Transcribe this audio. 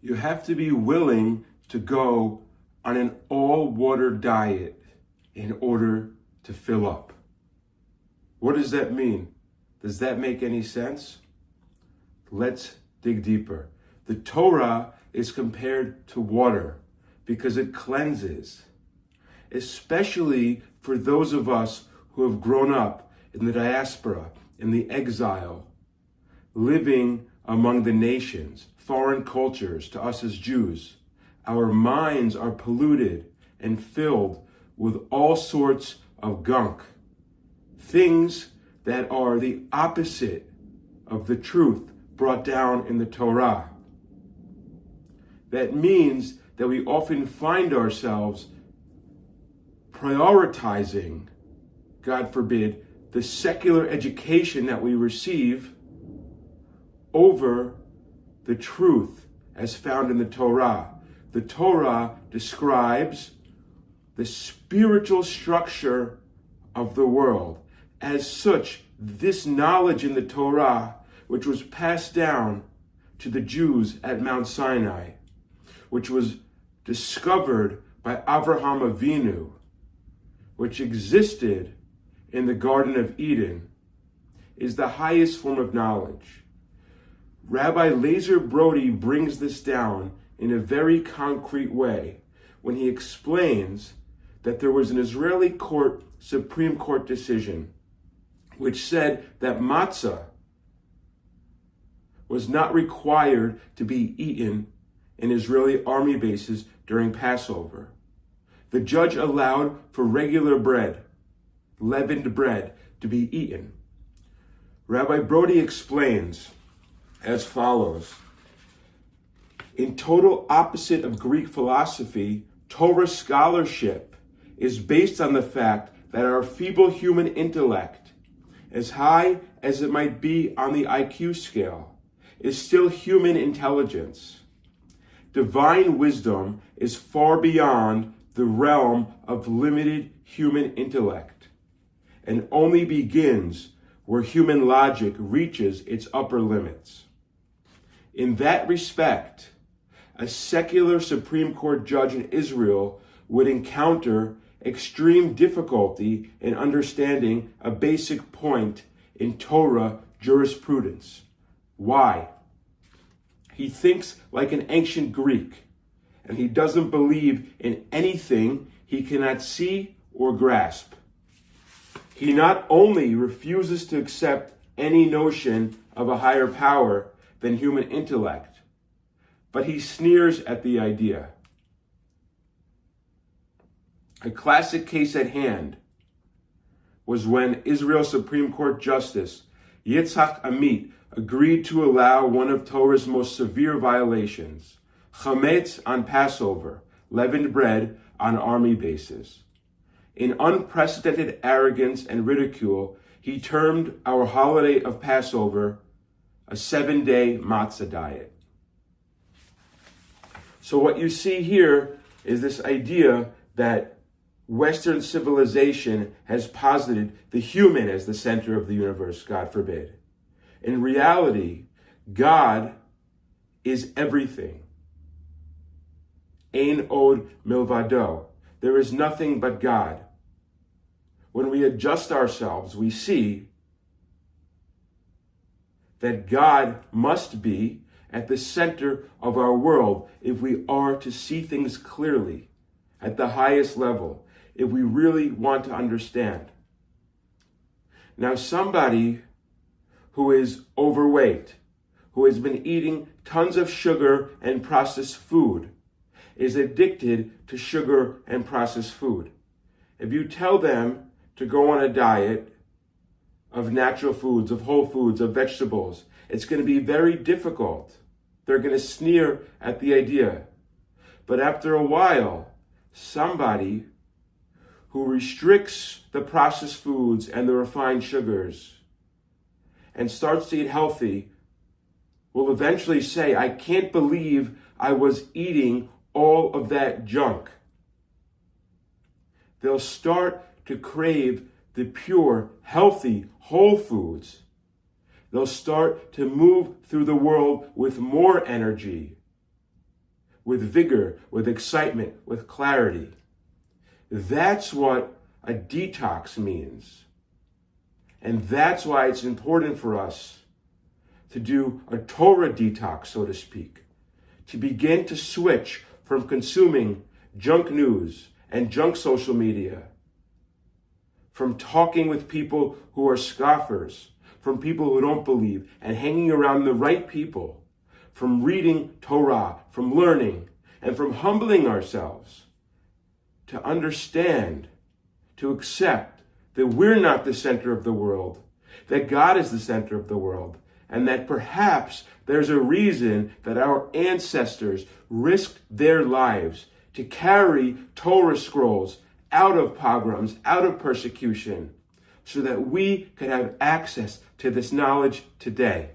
You have to be willing to go on an all-water diet in order to fill up. What does that mean? Does that make any sense? Let's dig deeper. The Torah is compared to water because it cleanses, especially for those of us who have grown up in the diaspora, in the exile, living among the nations, foreign cultures to us as Jews. Our minds are polluted and filled with all sorts of gunk, things that are the opposite of the truth brought down in the Torah. That means that we often find ourselves prioritizing, God forbid, the secular education that we receive over the truth as found in the Torah. The Torah describes the spiritual structure of the world. As such, this knowledge in the Torah, which was passed down to the Jews at Mount Sinai, which was discovered by Avraham Avinu, which existed in the Garden of Eden, is the highest form of knowledge. Rabbi Lazer Brody brings this down in a very concrete way when he explains that there was an Israeli Supreme Court decision which said that matzah was not required to be eaten in Israeli army bases during Passover. The judge allowed for regular bread, leavened bread, to be eaten. Rabbi Brody explains as follows. In total opposite of Greek philosophy, Torah scholarship is based on the fact that our feeble human intellect, as high as it might be on the IQ scale, is still human intelligence. Divine wisdom is far beyond the realm of limited human intellect and only begins where human logic reaches its upper limits. In that respect, a secular Supreme Court judge in Israel would encounter extreme difficulty in understanding a basic point in Torah jurisprudence. Why? He thinks like an ancient Greek, and he doesn't believe in anything he cannot see or grasp. He not only refuses to accept any notion of a higher power than human intellect, but he sneers at the idea. A classic case at hand was when Israel's Supreme Court Justice Yitzhak Amit agreed to allow one of Torah's most severe violations, chametz on Passover, leavened bread on army bases. In unprecedented arrogance and ridicule, he termed our holiday of Passover a 7-day matzah diet. So what you see here is this idea that Western civilization has posited the human as the center of the universe, God forbid. In reality, God is everything. Ein od milvado. There is nothing but God. When we adjust ourselves, we see that God must be at the center of our world if we are to see things clearly at the highest level, if we really want to understand. Now, somebody who is overweight, who has been eating tons of sugar and processed food, is addicted to sugar and processed food. If you tell them to go on a diet of natural foods, of whole foods, of vegetables, it's going to be very difficult. They're going to sneer at the idea. But after a while, somebody who restricts the processed foods and the refined sugars and starts to eat healthy will eventually say, I can't believe I was eating all of that junk. They'll start to crave the pure, healthy, whole foods. They'll start to move through the world with more energy. with vigor, with excitement, with clarity. That's what a detox means. And that's why it's important for us to do a Torah detox, so to speak, to begin to switch from consuming junk news and junk social media, from talking with people who are scoffers, from people who don't believe, and hanging around the right people, from reading Torah, from learning, and from humbling ourselves to understand, to accept that we're not the center of the world, that God is the center of the world, and that perhaps there's a reason that our ancestors risked their lives to carry Torah scrolls out of pogroms, out of persecution, so that we could have access to this knowledge today.